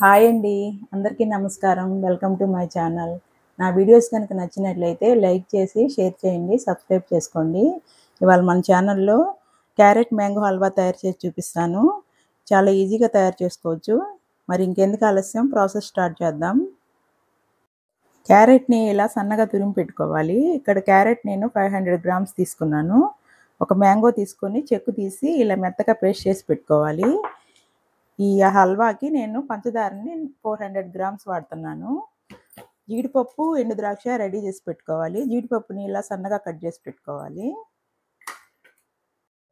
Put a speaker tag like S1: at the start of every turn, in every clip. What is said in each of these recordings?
S1: Hi అండి. అందరికీ నమస్కారం. Welcome to my channel. నా వీడియోస్ కనుక నచ్చినట్లయితే లైక్ చేసి, షేర్ చేయండి, సబ్స్క్రైబ్ చేసుకోండి. ఇవాళ మన ఛానల్‌లో క్యారెట్ మ్యాంగో హల్వా తయారు చేసి చూపిస్తాను. చాలా ఈజీగా తయారు చేసుకోవచ్చు. మరి ఇంకెందుకు ఆలస్యం ప్రాసెస్ స్టార్ట్ చేద్దాం. క్యారెట్‌ని ఇలా సన్నగా తురిమి పెట్టుకోవాలి. ఇక్కడ క్యారెట్ నేను 500 గ్రామ్స్ తీసుకున్నాను. ఒక మ్యాంగో తీసుకొని చెక్కు తీసి ఇలా మెత్తగా పేస్ట్ చేసి పెట్టుకోవాలి. ఈ హల్వాకి నేను పంచదారని 400 గ్రామ్స్ వాడుతున్నాను. జీడిపప్పు, ఎండు ద్రాక్ష రెడీ చేసి పెట్టుకోవాలి. జీడిపప్పుని ఇలా సన్నగా కట్ చేసి పెట్టుకోవాలి.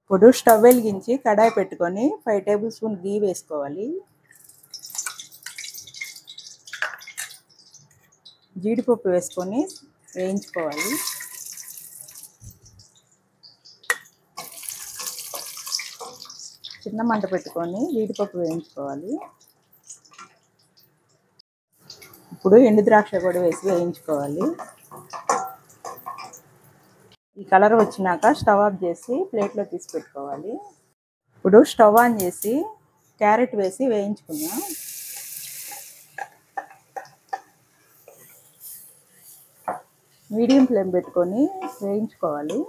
S1: ఇప్పుడు స్టవ్ వెలిగించి కడాయి పెట్టుకొని 5 టేబుల్ స్పూన్ గీ వేసుకోవాలి. జీడిపప్పు వేసుకొని వేయించుకోవాలి. చిన్న మంట పెట్టుకొని జీడిపప్పు వేయించుకోవాలి. ఇప్పుడు ఎండు ద్రాక్ష కూడా వేసి వేయించుకోవాలి. ఈ కలర్ వచ్చినాక స్టవ్ ఆఫ్ చేసి ప్లేట్లో తీసి పెట్టుకోవాలి. ఇప్పుడు స్టవ్ ఆన్ చేసి క్యారెట్ వేసి వేయించుకుందాం. మీడియం ఫ్లేమ్ పెట్టుకొని వేయించుకోవాలి.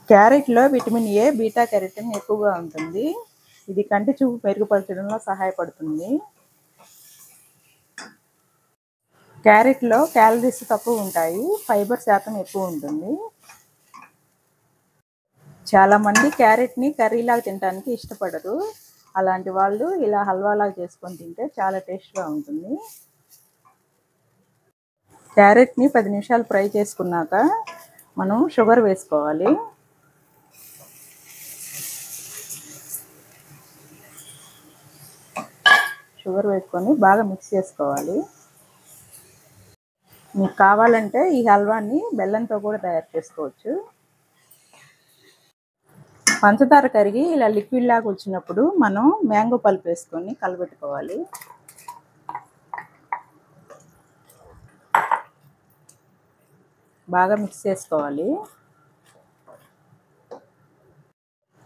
S1: క్యారెట్లో విటమిన్ ఏ, బీటా కెరటిన్ ఎక్కువగా ఉంటుంది. ఇది కంటి చూపు మెరుగుపరచడంలో సహాయపడుతుంది. క్యారెట్లో క్యాలరీస్ తక్కువ ఉంటాయి, ఫైబర్ శాతం ఎక్కువ ఉంటుంది. చాలామంది క్యారెట్ని కర్రీలాగా తినడానికి ఇష్టపడరు. అలాంటి వాళ్ళు ఇలా హల్వాలాగా చేసుకొని తింటే చాలా టేస్ట్గా ఉంటుంది. క్యారెట్ని 10 నిమిషాలు ఫ్రై చేసుకున్నాక మనం షుగర్ వేసుకోవాలి. షుగర్ వేసుకొని బాగా మిక్స్ చేసుకోవాలి. మీకు కావాలంటే ఈ హల్వాని బెల్లంతో కూడా తయారు చేసుకోవచ్చు. పంచదార కరిగి ఇలా లిక్విడ్ లాగా వచ్చినప్పుడు మనం మ్యాంగో పల్ప్ వేసుకొని కలబెట్టుకోవాలి. బాగా మిక్స్ చేసుకోవాలి.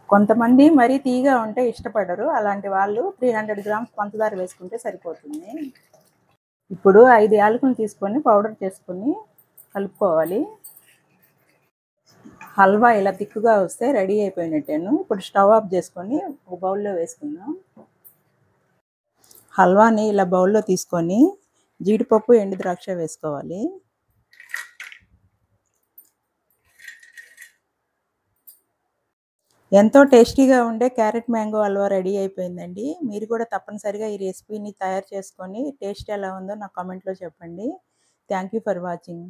S1: కొంతమంది మరీ తీయగా ఉంటే ఇష్టపడరు. అలాంటి వాళ్ళు 300 గ్రామ్స్ పంచదార వేసుకుంటే సరిపోతుంది. ఇప్పుడు 5 యాలకులను తీసుకొని పౌడర్ చేసుకొని కలుపుకోవాలి. హల్వా ఇలా తిక్కుగా వస్తే రెడీ అయిపోయినట్టేను. ఇప్పుడు స్టవ్ ఆఫ్ చేసుకొని ఒక బౌల్లో వేసుకుందాం. హల్వాని ఇలా బౌల్లో తీసుకొని జీడిపప్పు, ఎండు ద్రాక్ష వేసుకోవాలి. ఎంతో టేస్టీగా ఉండే క్యారెట్ మ్యాంగో హల్వా రెడీ అయిపోయిందండి. మీరు కూడా తప్పనిసరిగా ఈ రెసిపీని తయారు చేసుకొని టేస్ట్ ఎలా ఉందో నాకు కామెంట్లో చెప్పండి. Thank you for watching.